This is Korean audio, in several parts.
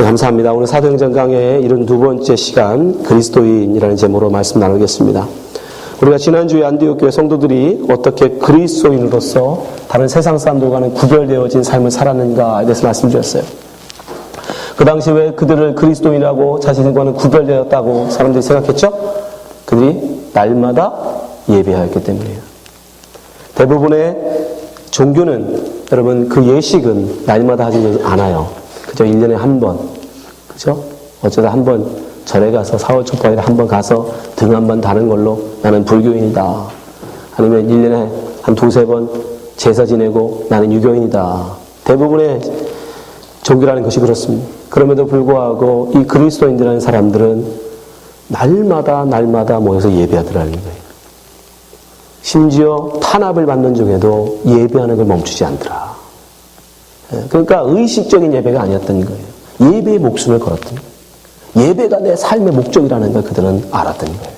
감사합니다. 오늘 사도행전 강해의 72번째 시간 그리스도인이라는 제목으로 말씀 나누겠습니다. 우리가 지난주에 안디옥 교회 성도들이 어떻게 그리스도인으로서 다른 세상 사람들과는 구별되어진 삶을 살았는가에 대해서 말씀드렸어요. 그 당시 왜 그들을 그리스도인이라고 자신과는 구별되었다고 사람들이 생각했죠? 그들이 날마다 예배하였기 때문이에요. 대부분의 종교는 여러분 그 예식은 날마다 하지 않아요. 그죠? 1년에 한 번. 그죠? 어쩌다 한 번 절에 가서 4월 초파일에 한 번 가서 등 한 번 다는 걸로 나는 불교인이다. 아니면 1년에 한 두세 번 제사 지내고 나는 유교인이다. 대부분의 종교라는 것이 그렇습니다. 그럼에도 불구하고 이 그리스도인들이라는 사람들은 날마다 모여서 예배하더라는 거예요. 심지어 탄압을 받는 중에도 예배하는 걸 멈추지 않더라. 그러니까 의식적인 예배가 아니었던 거예요. 예배의 목숨을 걸었던 거예요. 예배가 내 삶의 목적이라는 걸 그들은 알았던 거예요.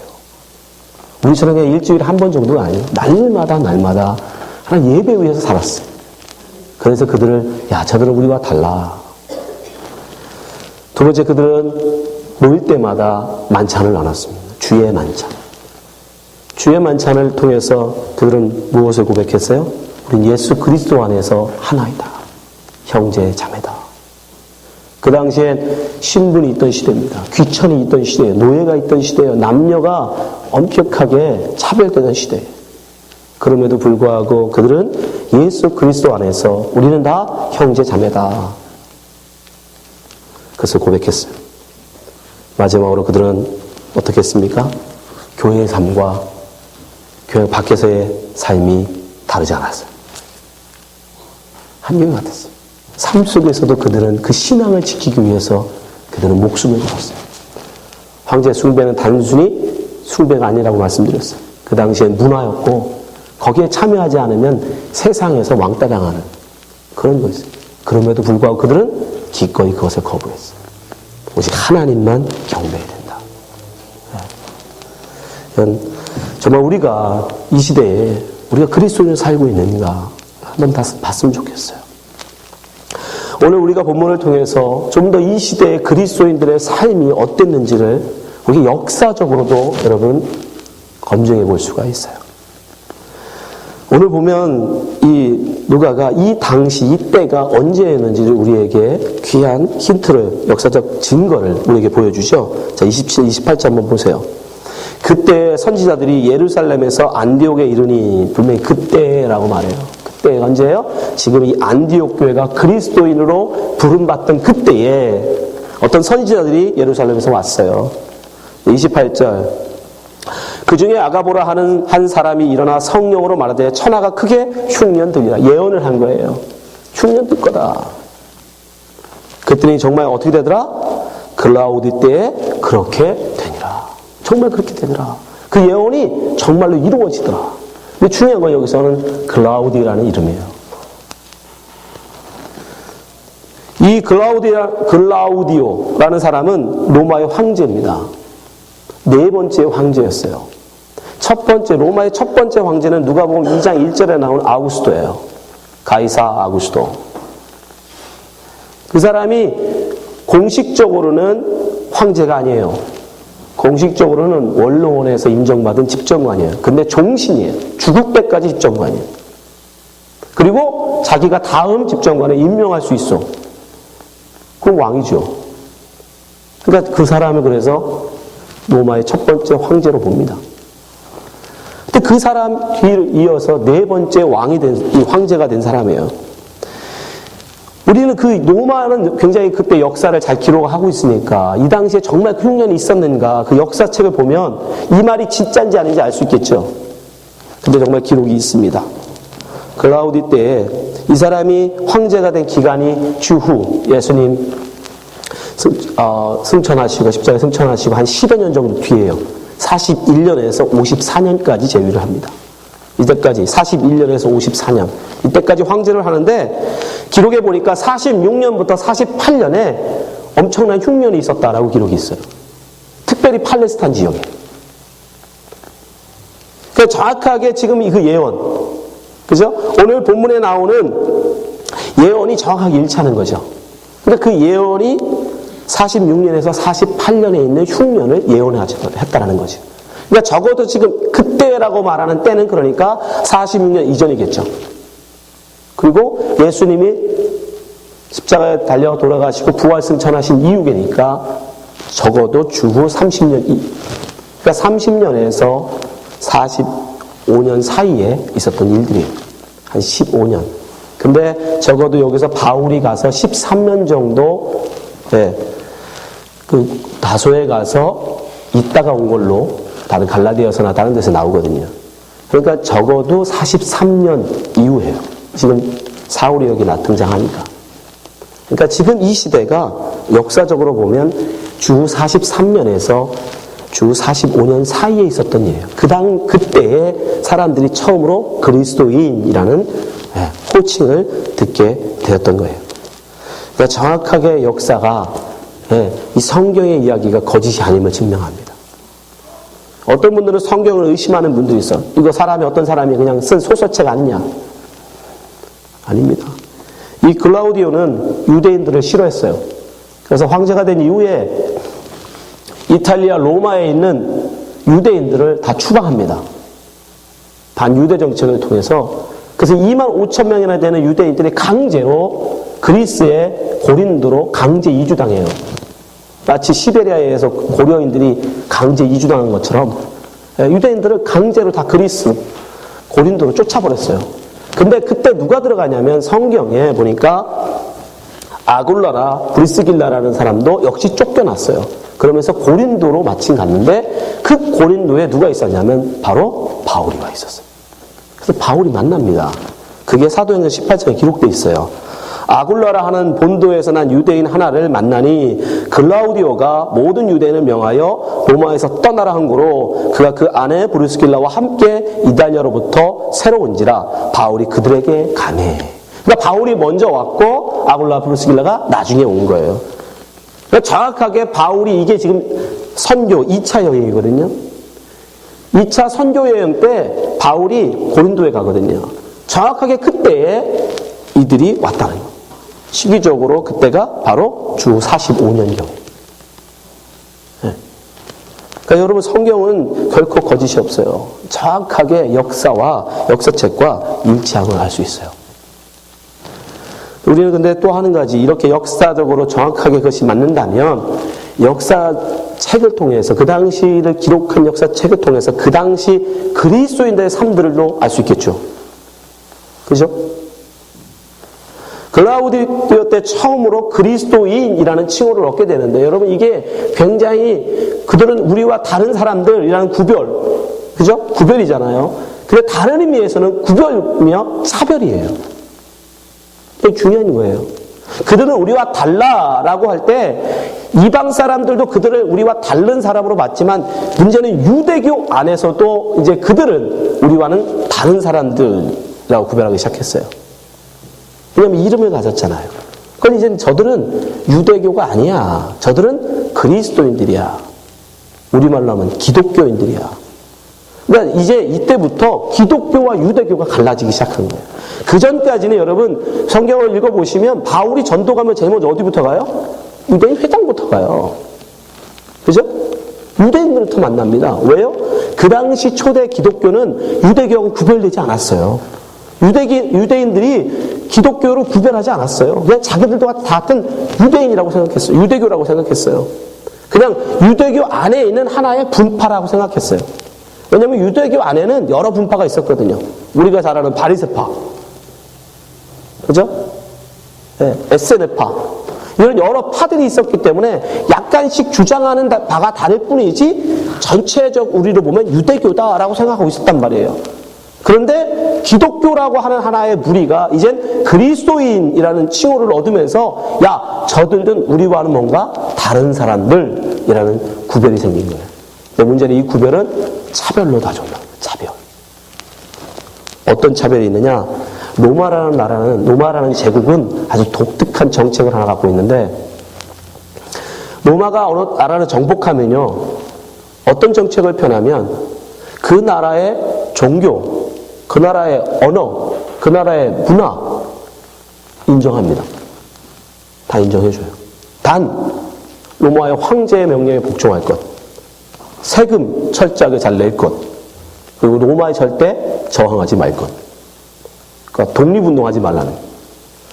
우리처럼 그냥 일주일에 한 번 정도가 아니에요. 날마다 하나님 예배에 의해서 살았어요. 그래서 그들을 저들은 우리와 달라. 두 번째, 그들은 모일 때마다 만찬을 나눴습니다. 주의 만찬. 주의 만찬을 통해서 그들은 무엇을 고백했어요? 우린 예수 그리스도 안에서 하나이다. 형제 자매다. 그 당시엔 신분이 있던 시대입니다. 귀천이 있던 시대예요. 노예가 있던 시대예요. 남녀가 엄격하게 차별되던 시대예요. 그럼에도 불구하고 그들은 예수 그리스도 안에서 우리는 다 형제 자매다. 그것을 고백했어요. 마지막으로 그들은 어떻게 했습니까? 교회의 삶과 교회 밖에서의 삶이 다르지 않았어요. 한결 같았어요. 삶 속에서도 그들은 그 신앙을 지키기 위해서 그들은 목숨을 걸었어요. 황제 숭배는 단순히 숭배가 아니라고 말씀드렸어요. 그 당시엔 문화였고 거기에 참여하지 않으면 세상에서 왕따당하는 그런 거였어요. 그럼에도 불구하고 그들은 기꺼이 그것을 거부했어요. 오직 하나님만 경배해야 된다. 정말 우리가 이 시대에 우리가 그리스도인으로 살고 있는가 한번 다 봤으면 좋겠어요. 오늘 우리가 본문을 통해서 좀 더 이 시대의 그리스도인들의 삶이 어땠는지를 우리 역사적으로도 여러분 검증해 볼 수가 있어요. 오늘 보면 이 누가가 이 당시 이때가 언제였는지를 우리에게 귀한 힌트를, 역사적 증거를 우리에게 보여주죠. 자, 27, 28절 한번 보세요. 그때 선지자들이 예루살렘에서 안디옥에 이르니, 분명히 그때라고 말해요. 그때 언제예요? 지금 이 안디옥 교회가 그리스도인으로 부름받던 그때에 어떤 선지자들이 예루살렘에서 왔어요. 28절. 그 중에 아가보라 하는 한 사람이 일어나 성령으로 말하되 천하가 크게 흉년 들리라. 예언을 한 거예요. 흉년 들 거다. 그랬더니 정말 어떻게 되더라? 글라우디 때에 그렇게 되니라. 정말 그렇게 되더라. 그 예언이 정말로 이루어지더라. 근데 중요한 건 여기서는 글라우디라는 이름이에요. 이 글라우디오라는 사람은 로마의 황제입니다. 네 번째 황제였어요. 로마의 첫 번째 황제는 누가복음 2장 1절에 나온 아우구스도예요. 가이사 아우구스도. 그 사람이 공식적으로는 황제가 아니에요. 공식적으로는 원로원에서 인정받은 집정관이에요. 근데 종신이에요. 죽을 때까지 집정관이에요. 그리고 자기가 다음 집정관을 임명할 수 있어. 그럼 왕이죠. 그러니까 그 사람을 그래서 로마의 첫 번째 황제로 봅니다. 근데 그 사람 뒤를 이어서 네 번째 왕이 된, 이 황제가 된 사람이에요. 우리는 그 로마는 굉장히 그때 역사를 잘 기록하고 있으니까 이 당시에 정말 그 흉년이 있었는가 그 역사책을 보면 이 말이 진짜인지 아닌지 알 수 있겠죠. 근데 정말 기록이 있습니다. 글라우디 때에 이 사람이 황제가 된 기간이 주후 예수님 승천하시고 십자가에 승천하시고 한 10여 년 정도 뒤에요. 41년에서 54년까지 재위를 합니다. 이때까지 41년에서 54년 이때까지 황제를 하는데 기록에 보니까 46년부터 48년에 엄청난 흉년이 있었다라고 기록이 있어요. 특별히 팔레스타인 지역에. 그 정확하게 지금 그 예언, 그죠? 오늘 본문에 나오는 예언이 정확하게 일치하는 거죠. 근데 그 예언이 46년에서 48년에 있는 흉년을 예언했다라는 거죠. 그러니까 적어도 지금 그때라고 말하는 때는 그러니까 46년 이전이겠죠. 그리고 예수님이 십자가에 달려 돌아가시고 부활승천하신 이후니까 적어도 주후 30년, 그러니까 30년에서 45년 사이에 있었던 일들이에요. 한 15년. 근데 적어도 여기서 바울이 가서 13년 정도, 그 다소에 가서 있다가 온 걸로 다른 갈라디아서나 다른 데서 나오거든요. 그러니까 적어도 43년 이후에요. 지금 사울이 여기 등장하니까. 그러니까 지금 이 시대가 역사적으로 보면 주 43년에서 주 45년 사이에 있었던 일이에요. 그때에 사람들이 처음으로 그리스도인이라는 호칭을 듣게 되었던 거예요. 그러니까 정확하게 역사가 이 성경의 이야기가 거짓이 아님을 증명합니다. 어떤 분들은 성경을 의심하는 분들이 있어. 이거 어떤 사람이 그냥 쓴 소설책 아니냐? 아닙니다. 이 글라우디오는 유대인들을 싫어했어요. 그래서 황제가 된 이후에 이탈리아 로마에 있는 유대인들을 다 추방합니다. 반유대 정책을 통해서. 그래서 25,000명이나 되는 유대인들이 강제로 그리스의 고린도로 강제 이주당해요. 마치 시베리아에서 고려인들이 강제 이주당한 것처럼 유대인들을 강제로 다 그리스 고린도로 쫓아버렸어요. 근데 그때 누가 들어가냐면 성경에 보니까 아굴라라 브리스길라라는 사람도 역시 쫓겨났어요. 그러면서 고린도로 마침 갔는데 그 고린도에 누가 있었냐면 바로 바울이 와 있었어요. 그래서 바울이 만납니다. 그게 사도행전 18장에 기록되어 있어요. 아굴라라 하는 본도에서 난 유대인 하나를 만나니 글라우디오가 모든 유대인을 명하여 로마에서 떠나라 한 거로 그가 그 아내 브리스길라와 함께 이달리아로부터 새로 온지라 바울이 그들에게 가매. 그러니까 바울이 먼저 왔고 아굴라 브리스길라가 나중에 온 거예요. 그러니까 정확하게 바울이 이게 지금 선교 2차 여행이거든요. 2차 선교 여행 때 바울이 고린도에 가거든요. 정확하게 그때에 이들이 왔다는 거예요. 시기적으로 그때가 바로 주 45년경. 그러니까 여러분 성경은 결코 거짓이 없어요. 정확하게 역사와 역사책과 일치함을 알 수 있어요. 우리는 근데 또 한 가지 이렇게 역사적으로 정확하게 그것이 맞는다면 역사책을 통해서 그 당시를 기록한 역사책을 통해서 그 당시 그리스도인들의 삶들도 알 수 있겠죠. 그죠? 글라우디오 때 처음으로 그리스도인이라는 칭호를 얻게 되는데 여러분 이게 굉장히 그들은 우리와 다른 사람들이라는 구별, 그죠? 구별이잖아요. 근데 다른 의미에서는 구별이며 차별이에요. 이게 중요한 거예요. 그들은 우리와 달라라고 할 때 이방 사람들도 그들을 우리와 다른 사람으로 봤지만 문제는 유대교 안에서도 이제 그들은 우리와는 다른 사람들이라고 구별하기 시작했어요. 왜냐면 이름을 가졌잖아요. 그건 이제 저들은 유대교가 아니야. 저들은 그리스도인들이야. 우리말로 하면 기독교인들이야. 그러니까 이제 이때부터 기독교와 유대교가 갈라지기 시작한 거예요. 그 전까지는 여러분 성경을 읽어보시면 바울이 전도 가면 제일 먼저 어디부터 가요? 유대인 회당부터 가요. 그죠? 유대인들부터 만납니다. 왜요? 그 당시 초대 기독교는 유대교하고 구별되지 않았어요. 유대인들이 기독교로 구별하지 않았어요. 그냥 자기들도 다 같은 유대인이라고 생각했어요. 유대교라고 생각했어요. 그냥 유대교 안에 있는 하나의 분파라고 생각했어요. 왜냐하면 유대교 안에는 여러 분파가 있었거든요. 우리가 잘 아는 바리새파, 그죠? 네, 에세네파 이런 여러 파들이 있었기 때문에 약간씩 주장하는 바가 다를 뿐이지 전체적 우리로 보면 유대교다라고 생각하고 있었단 말이에요. 그런데 기독교라고 하는 하나의 무리가 이젠 그리스도인이라는 칭호를 얻으면서 야, 저들은 우리와는 뭔가 다른 사람들이라는 구별이 생긴 거예요. 근데 문제는 이 구별은 차별로 다 존재합니다. 차별. 어떤 차별이 있느냐? 로마라는 제국은 아주 독특한 정책을 하나 갖고 있는데 로마가 어느 나라를 정복하면요. 어떤 정책을 펴냐면 그 나라의 종교, 그 나라의 언어, 그 나라의 문화 인정합니다. 다 인정해줘요. 단 로마의 황제의 명령에 복종할 것, 세금 철저하게 잘 낼 것, 그리고 로마에 절대 저항하지 말 것. 그러니까 독립운동하지 말라는.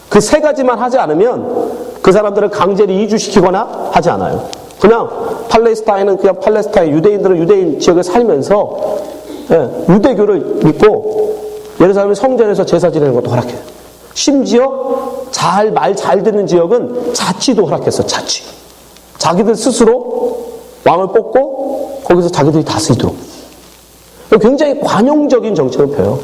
그 세 가지만 하지 않으면 그 사람들을 강제로 이주시키거나 하지 않아요. 그냥 팔레스타인은 그냥 팔레스타인, 유대인들은 유대인 지역에 살면서 유대교를 믿고 예루살렘 성전에서 제사 지내는 것도 허락해요. 심지어 말 잘 듣는 지역은 자치도 허락했어. 자치. 자기들 스스로 왕을 뽑고 거기서 자기들이 다스리도록. 굉장히 관용적인 정책을 펴요.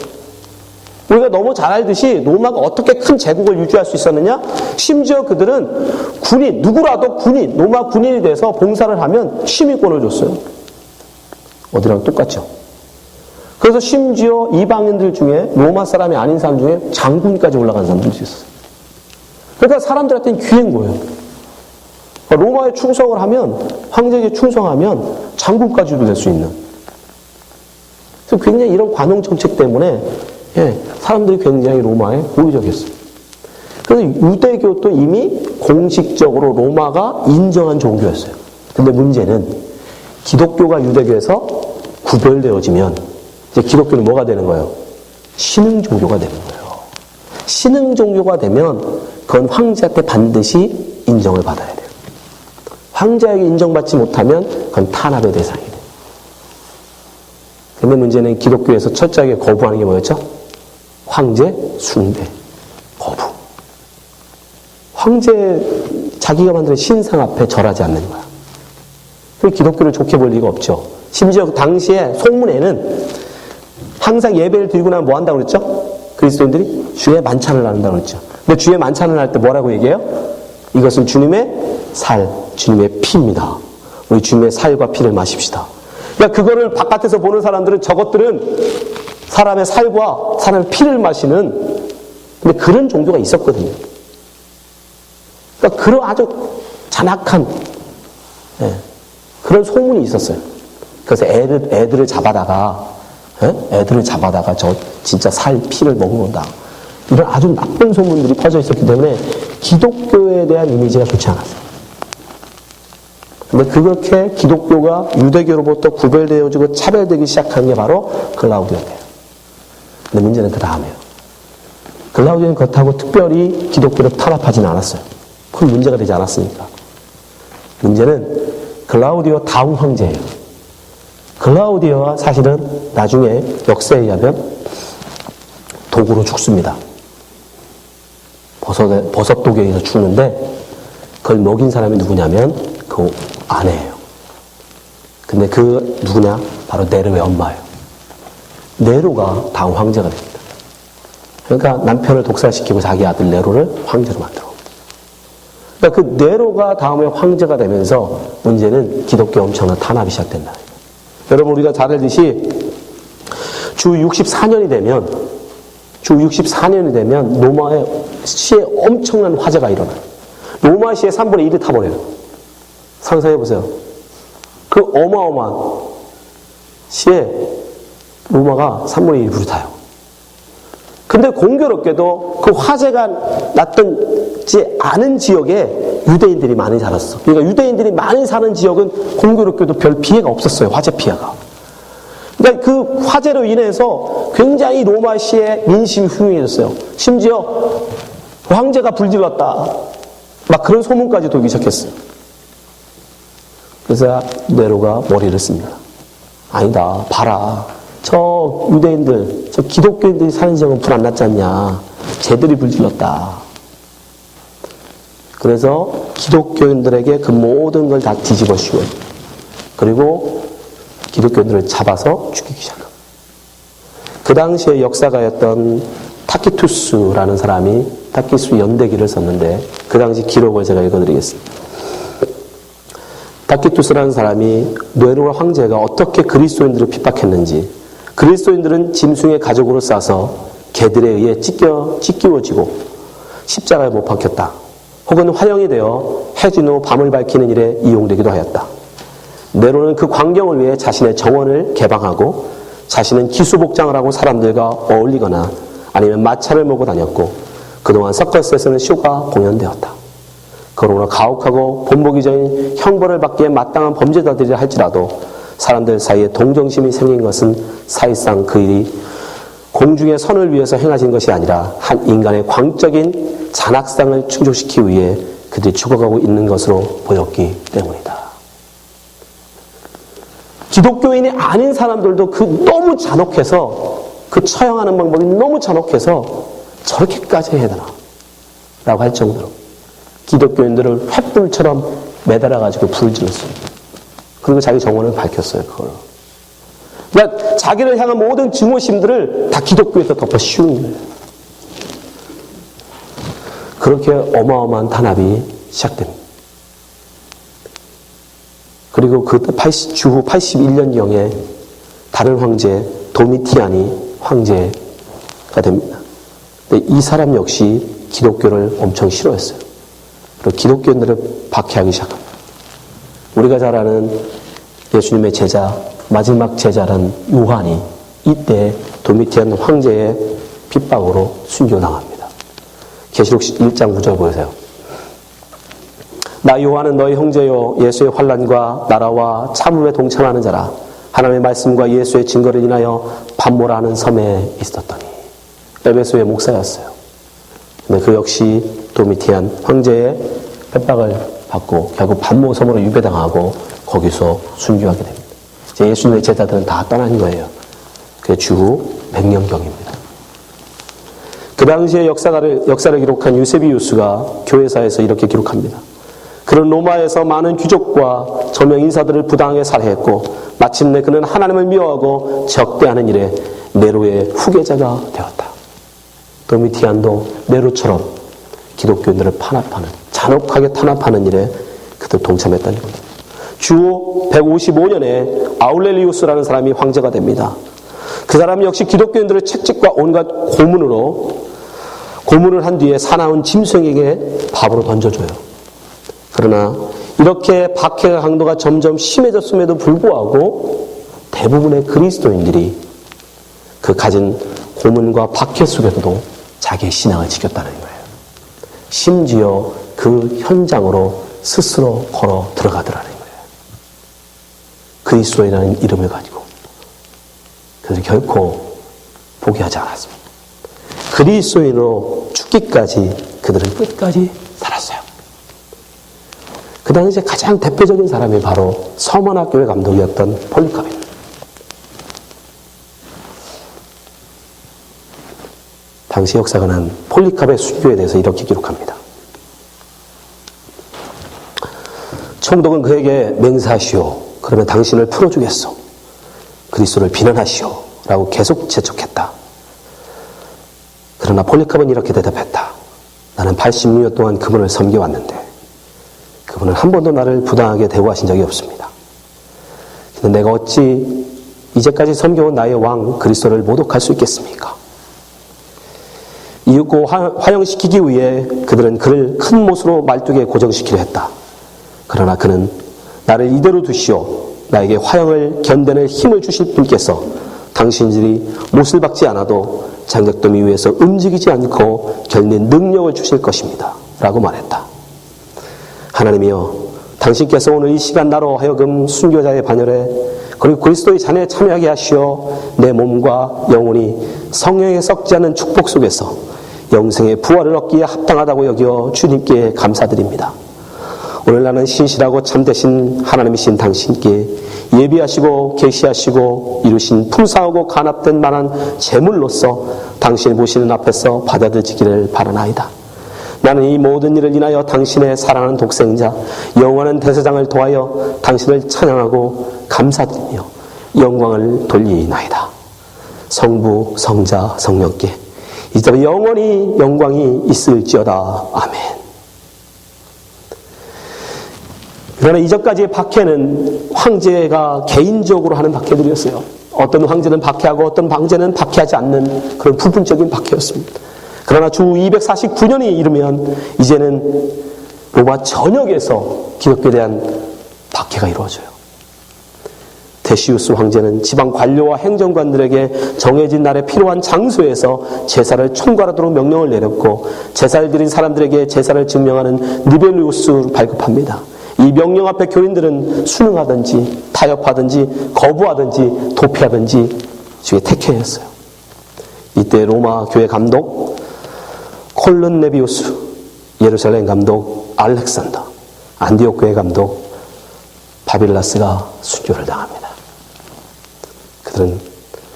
우리가 너무 잘 알듯이 로마가 어떻게 큰 제국을 유지할 수 있었느냐? 심지어 그들은 군인, 누구라도 군인, 로마 군인이 돼서 봉사를 하면 시민권을 줬어요. 어디랑 똑같죠. 그래서 심지어 이방인들 중에 로마 사람이 아닌 사람 중에 장군까지 올라간 사람들도 있었어요. 그러니까 사람들한테는 귀한 거예요. 로마에 충성을 하면, 황제에게 충성하면 장군까지도 될 수 있는. 그래서 굉장히 이런 관용 정책 때문에 사람들이 굉장히 로마에 호의적이었어요. 그래서 유대교도 이미 공식적으로 로마가 인정한 종교였어요. 근데 문제는 기독교가 유대교에서 구별되어지면 이제 기독교는 뭐가 되는 거예요? 신흥 종교가 되는 거예요. 신흥 종교가 되면 그건 황제한테 반드시 인정을 받아야 돼요. 황제에게 인정받지 못하면 그건 탄압의 대상이 돼요. 근데 문제는 기독교에서 철저하게 거부하는 게 뭐였죠? 황제 숭배, 거부. 황제 자기가 만든 신상 앞에 절하지 않는 거야. 그 기독교를 좋게 볼 리가 없죠. 심지어 그 당시에 송문에는 항상 예배를 드리고 나면 뭐 한다고 그랬죠? 그리스도인들이 주의 만찬을 나눈다고 그랬죠. 근데 주의 만찬을 할 때 뭐라고 얘기해요? 이것은 주님의 살, 주님의 피입니다. 우리 주님의 살과 피를 마십시다. 그러니까 그거를 바깥에서 보는 사람들은 저것들은 사람의 살과 사람의 피를 마시는, 근데 그런 종교가 있었거든요. 그러니까 그런 아주 잔악한 그런 소문이 있었어요. 그래서 애들을 잡아다가 저 진짜 살 피를 먹는다. 이런 아주 나쁜 소문들이 퍼져 있었기 때문에 기독교에 대한 이미지가 좋지 않았어요. 근데 그렇게 기독교가 유대교로부터 구별되어지고 차별되기 시작한 게 바로 글라우디오예요. 근데 문제는 그 다음이에요. 글라우디오는 그렇다고 특별히 기독교를 탄압하지는 않았어요. 큰 문제가 되지 않았으니까. 문제는 글라우디오 다음 황제예요. 글라우디오가 사실은 나중에 역사에 의하면 독으로 죽습니다. 버섯 독에 의해서 죽는데 그걸 먹인 사람이 누구냐면 그 아내예요. 근데 그 누구냐? 바로 네로의 엄마예요. 네로가 다음 황제가 됩니다. 그러니까 남편을 독살시키고 자기 아들 네로를 황제로 만들어. 그러니까 그 네로가 다음에 황제가 되면서 문제는 기독교 엄청난 탄압이 시작된다. 여러분 우리가 잘 알듯이 주 64년이 되면 로마의 시에 엄청난 화재가 일어나요. 로마 시의 3분의 1이 타버려요. 상상해 보세요. 그 어마어마한 시에 로마가 3분의 1이 불이 타요. 근데 공교롭게도 그 화재가 났던지 않은 지역에 유대인들이 많이 살았어. 그러니까 유대인들이 많이 사는 지역은 공교롭게도 별 피해가 없었어요. 화재 피해가. 그러니까 그 화재로 인해서 굉장히 로마시의 민심이 흉흉해졌어요. 심지어 황제가 불질렀다. 막 그런 소문까지 돌기 시작했어요. 그래서 네로가 머리를 씁니다. 아니다. 봐라. 저 유대인들, 저 기독교인들이 사는 지역은 불 안 났지 않냐. 쟤들이 불질렀다. 그래서 기독교인들에게 그 모든 걸 다 뒤집어 씌워요. 그리고 기독교인들을 잡아서 죽이기 시작합니다. 그 당시에 역사가였던 타키투스라는 사람이 타키투스 연대기를 썼는데 그 당시 기록을 제가 읽어드리겠습니다. 타키투스라는 사람이 네로 황제가 어떻게 그리스도인들을 핍박했는지, 그리스도인들은 짐승의 가죽으로 싸서 개들에 의해 찢기워지고 십자가에 못 박혔다. 혹은 화형이 되어 해진 후 밤을 밝히는 일에 이용되기도 하였다. 네로는 그 광경을 위해 자신의 정원을 개방하고 자신은 기수복장을 하고 사람들과 어울리거나 아니면 마차를 몰고 다녔고 그동안 서커스에서는 쇼가 공연되었다. 그러나 가혹하고 본보기 전인 형벌을 받기에 마땅한 범죄자들이라 할지라도 사람들 사이에 동정심이 생긴 것은 사실상 그 일이 공중의 선을 위해서 행하신 것이 아니라 한 인간의 광적인 잔악상을 충족시키기 위해 그들이 죽어가고 있는 것으로 보였기 때문이다. 기독교인이 아닌 사람들도 너무 잔혹해서 그 처형하는 방법이 너무 잔혹해서 저렇게까지 해야 되나? 라고 할 정도로 기독교인들을 횃불처럼 매달아가지고 불을 질렀어요. 그리고 자기 정원을 밝혔어요. 그걸로. 그러니까 자기를 향한 모든 증오심들을 다 기독교에서 덮어 씌우는 거예요. 그렇게 어마어마한 탄압이 시작됩니다. 그리고 주후 81년경에 다른 황제 도미티안이 황제가 됩니다. 근데 이 사람 역시 기독교를 엄청 싫어했어요. 그리고 기독교인들을 박해하기 시작합니다. 우리가 잘 아는 예수님의 제자, 마지막 제자란 요한이 이때 도미티안 황제의 핍박으로 순교당합니다. 계시록 1장 9절 보세요. 나 요한은 너희 형제요 예수의 환난과 나라와 참음에 동참하는 자라. 하나님의 말씀과 예수의 증거를 인하여 반모라는 섬에 있었더니. 에베소의 목사였어요. 근데 그 역시 도미티안 황제의 핍박을 받고 결국 반모 섬으로 유배당하고 거기서 순교하게 됩니다. 이제 예수님의 제자들은 다 떠난 거예요. 그게 주후 100년경입니다. 그 당시의 역사를 기록한 유세비우스가 교회사에서 이렇게 기록합니다. 그는 로마에서 많은 귀족과 저명 인사들을 부당하게 살해했고 마침내 그는 하나님을 미워하고 적대하는 일에 네로의 후계자가 되었다. 도미티안도 네로처럼 기독교인들을 잔혹하게 탄압하는 일에 그들 동참했다는 겁니다. 주후 155년에 아울렐리우스라는 사람이 황제가 됩니다. 그 사람이 역시 기독교인들을 채찍과 온갖 고문을 한 뒤에 사나운 짐승에게 밥으로 던져줘요. 그러나 이렇게 박해의 강도가 점점 심해졌음에도 불구하고 대부분의 그리스도인들이 그 가진 고문과 박해 속에서도 자기의 신앙을 지켰다는 거예요. 심지어 그 현장으로 스스로 걸어 들어가더라는 거예요. 그리스도인이라는 이름을 가지고 그들이 결코 포기하지 않았습니다. 그리스도인으로 죽기까지 그들은 끝까지 살았어요. 그 당시에 가장 대표적인 사람이 바로 서머나교회 감독이었던 폴리카베입니다. 당시 역사관은 폴리카베 순교에 대해서 이렇게 기록합니다. 총독은 그에게 맹세하시오. 그러면 당신을 풀어주겠소. 그리스도를 비난하시오. 라고 계속 재촉했다. 그러나 폴리카베는 이렇게 대답했다. 나는 86년 동안 그분을 섬겨왔는데 그분은 한 번도 나를 부당하게 대우하신 적이 없습니다. 근데 내가 어찌 이제까지 섬겨온 나의 왕 그리스도를 모독할 수 있겠습니까? 이윽고 화형시키기 위해 그들은 그를 큰 못으로 말뚝에 고정시키려 했다. 그러나 그는 나를 이대로 두시오. 나에게 화형을 견뎌낼 힘을 주실 분께서 당신들이 못을 박지 않아도 장작더미 위에서 움직이지 않고 견딘 능력을 주실 것입니다. 라고 말했다. 하나님이여, 당신께서 오늘 이 시간 나로 하여금 순교자의 반열에 그리고 그리스도의 잔에 참여하게 하시어 내 몸과 영혼이 성령에 썩지 않는 축복 속에서 영생의 부활을 얻기에 합당하다고 여겨 주님께 감사드립니다. 오늘 나는 신실하고 참되신 하나님이신 당신께 예비하시고 계시하시고 이루신 풍성하고 간합된 만한 재물로서 당신이 보시는 앞에서 받아들이기를 바라나이다. 나는 이 모든 일을 인하여 당신의 사랑하는 독생자 영원한 대제사장을 도하여 당신을 찬양하고 감사드리며 영광을 돌리나이다. 성부 성자 성령께 이제부터 영원히 영광이 있을지어다. 아멘. 그러나 이전까지의 박해는 황제가 개인적으로 하는 박해들이었어요. 어떤 황제는 박해하고 어떤 황제는 박해하지 않는 그런 부분적인 박해였습니다. 그러나 주 249년이 이르면 이제는 로마 전역에서 기독교에 대한 박해가 이루어져요. 데시우스 황제는 지방 관료와 행정관들에게 정해진 날에 필요한 장소에서 제사를 총괄하도록 명령을 내렸고 제사를 드린 사람들에게 제사를 증명하는 니벨리우스를 발급합니다. 이 명령 앞에 교인들은 순응하든지 타협하든지 거부하든지 도피하든지 주의 택해야 했어요. 이때 로마 교회 감독 콜른 네비우스, 예루살렘 감독 알렉산더, 안디옥 교회 감독 바빌라스가 순교를 당합니다. 그들은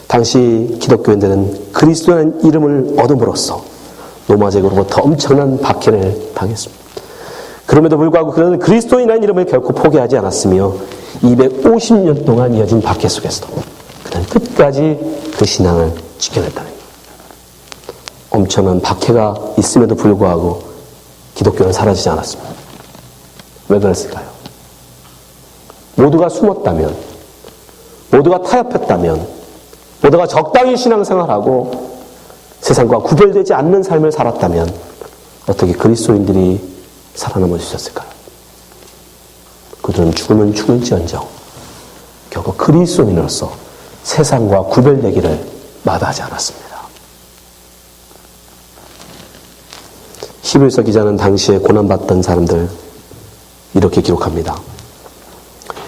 당시 기독교인들은 그리스도라는 이름을 얻음으로써 로마 제국으로부터 엄청난 박해를 당했습니다. 그럼에도 불구하고 그들은 그리스도인이라는 이름을 결코 포기하지 않았으며 250년 동안 이어진 박해 속에서도 그들은 끝까지 그 신앙을 지켜냈다는 거예요. 엄청난 박해가 있음에도 불구하고 기독교는 사라지지 않았습니다. 왜 그랬을까요? 모두가 숨었다면, 모두가 타협했다면, 모두가 적당히 신앙생활하고 세상과 구별되지 않는 삶을 살았다면 어떻게 그리스도인들이 살아남을 수 있었을까요? 그들은 죽으면 죽을지언정 결국 그리스도인으로서 세상과 구별되기를 마다하지 않았습니다. 히브리서 기자는 당시에 고난받던 사람들 이렇게 기록합니다.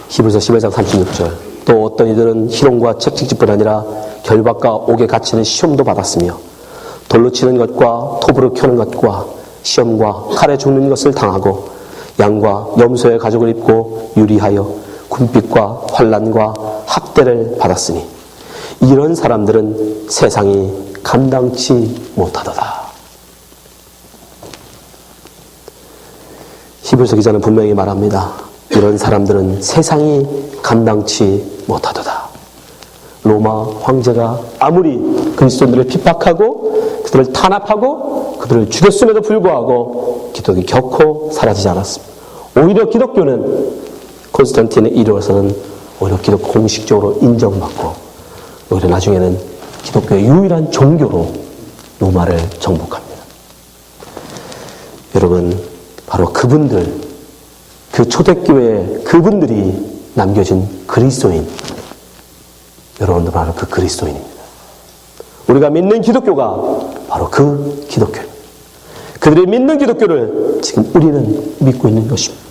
히브리서 11장 36절 또 어떤 이들은 희롱과 채찍질뿐 아니라 결박과 옥에 갇히는 시험도 받았으며 돌로 치는 것과 톱으로 켜는 것과 시험과 칼에 죽는 것을 당하고 양과 염소의 가죽을 입고 유리하여 군빛과 환난과 학대를 받았으니 이런 사람들은 세상이 감당치 못하도다. 히브리서 기자는 분명히 말합니다. 이런 사람들은 세상이 감당치 못하도다. 로마 황제가 아무리 그리스도인들을 핍박하고 그들을 탄압하고 그들을 죽였음에도 불구하고 기독이 결코 사라지지 않았습니다. 오히려 기독교는 콘스탄틴에 이르러서는 오히려 기독 공식적으로 인정받고 오히려 나중에는 기독교의 유일한 종교로 로마를 정복합니다. 여러분, 바로 그분들, 그 초대교회 그분들이 남겨진 그리스도인, 여러분들 바로 그 그리스도인입니다. 우리가 믿는 기독교가 바로 그 기독교입니다. 그들이 믿는 기독교를 지금 우리는 믿고 있는 것입니다.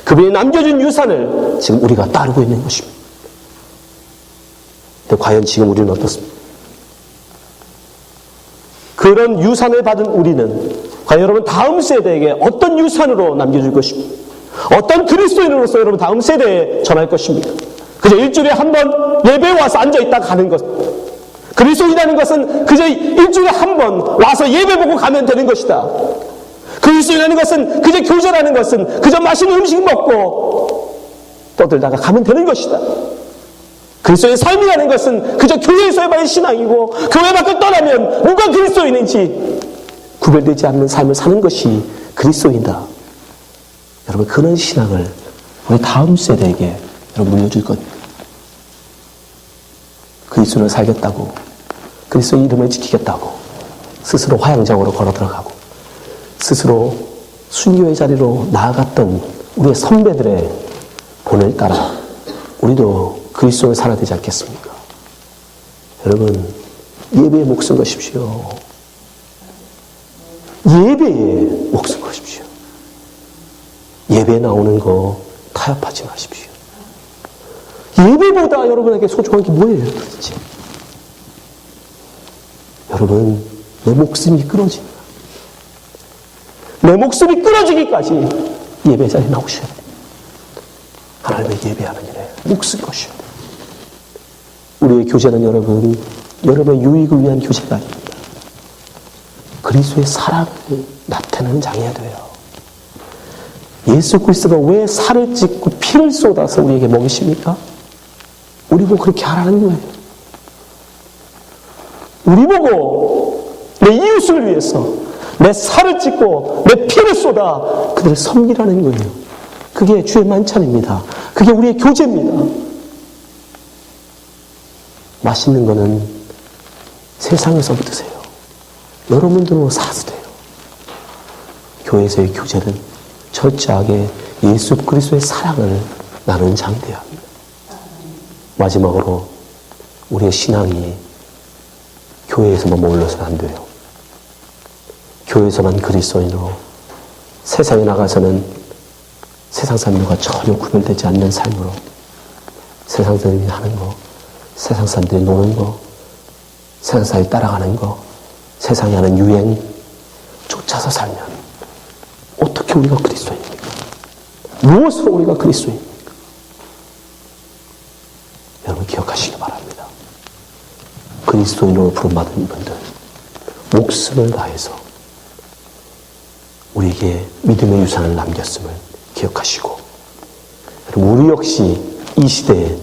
그분이 남겨준 유산을 지금 우리가 따르고 있는 것입니다. 근데 과연 지금 우리는 어떻습니까? 그런 유산을 받은 우리는 과연 여러분 다음 세대에게 어떤 유산으로 남겨줄 것입니까? 어떤 그리스도인으로서 여러분 다음 세대에 전할 것입니까? 그저 일주일에 한 번 예배에 와서 앉아있다가 가는 것. 그리스도인이라는 것은 그저 일주일에 한 번 와서 예배 보고 가면 되는 것이다. 그리스도인이라는 것은 그저 교제라는 것은 그저 맛있는 음식 먹고 떠들다가 가면 되는 것이다. 그리스도의 삶이라는 것은 그저 교회에서의 신앙이고 교회 밖을 떠나면 누가 그리스도인인지 구별되지 않는 삶을 사는 것이 그리스도인이다. 여러분 그런 신앙을 우리 다음 세대에게 여러분 물려줄 겁니다. 그리스도를 살겠다고 그리스도의 이름을 지키겠다고 스스로 화양장으로 걸어 들어가고 스스로 순교의 자리로 나아갔던 우리의 선배들의 본을 따라 우리도 그리스도를 살아야 되지 않겠습니까? 여러분 예배에 목숨 거십시오. 예배에 목숨 거십시오. 예배에 나오는 거 타협하지 마십시오. 예배보다 여러분에게 소중한 게 뭐예요 도대체? 여러분 내 목숨이 끊어집니다. 내 목숨이 끊어지기까지 예배 자리에 나오셔야 돼요. 하나님의 예배하는 일에 목숨 거셔야 돼요. 우리의 교제는 여러분의 유익을 위한 교제가 아닙니다. 그리스도의 사랑을 나타내는 장이어야 돼요. 예수 그리스도가 왜 살을 찢고 피를 쏟아서 우리에게 먹이십니까? 우리 보고 그렇게 하라는 거예요. 우리 보고 내 이웃을 위해서 내 살을 찢고 내 피를 쏟아 그들을 섬기라는 거예요. 그게 주의 만찬입니다. 그게 우리의 교제입니다. 맛있는 거는 세상에서 드세요. 여러분들로 사서 돼요. 교회에서의 교제는 철저하게 예수 그리스도의 사랑을 나누는 장이 되어야 합니다. 마지막으로 우리의 신앙이 교회에서만 머물러서는 안 돼요. 교회에서만 그리스도인으로 세상에 나가서는 세상 사람들과 전혀 구별되지 않는 삶으로 세상 사람들이 하는 거, 세상 사람들이 노는 거, 세상 사람이 따라가는 거, 세상이 하는 유행 쫓아서 살면 어떻게 우리가 그리스도인입니까? 무엇으로 우리가 그리스도인입니까? 여러분 기억하시기 바랍니다. 그리스도인으로 부름받은 분들 목숨을 다해서 우리에게 믿음의 유산을 남겼음을 기억하시고, 우리 역시 이 시대에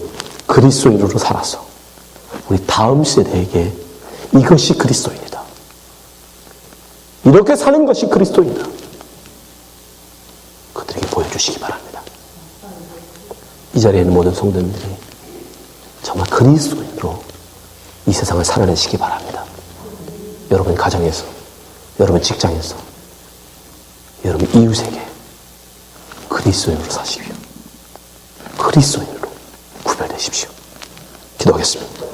그리스도인으로 살아서 우리 다음 세대에게 이것이 그리스도인이다, 이렇게 사는 것이 그리스도인이다, 그들에게 보여주시기 바랍니다. 이 자리에 있는 모든 성도님들이 정말 그리스도인으로 이 세상을 살아내시기 바랍니다. 여러분 가정에서, 여러분 직장에서, 여러분 이웃에게 그리스도인으로 사십시오. 그리스도인으로 구별되십시오. 기도하겠습니다.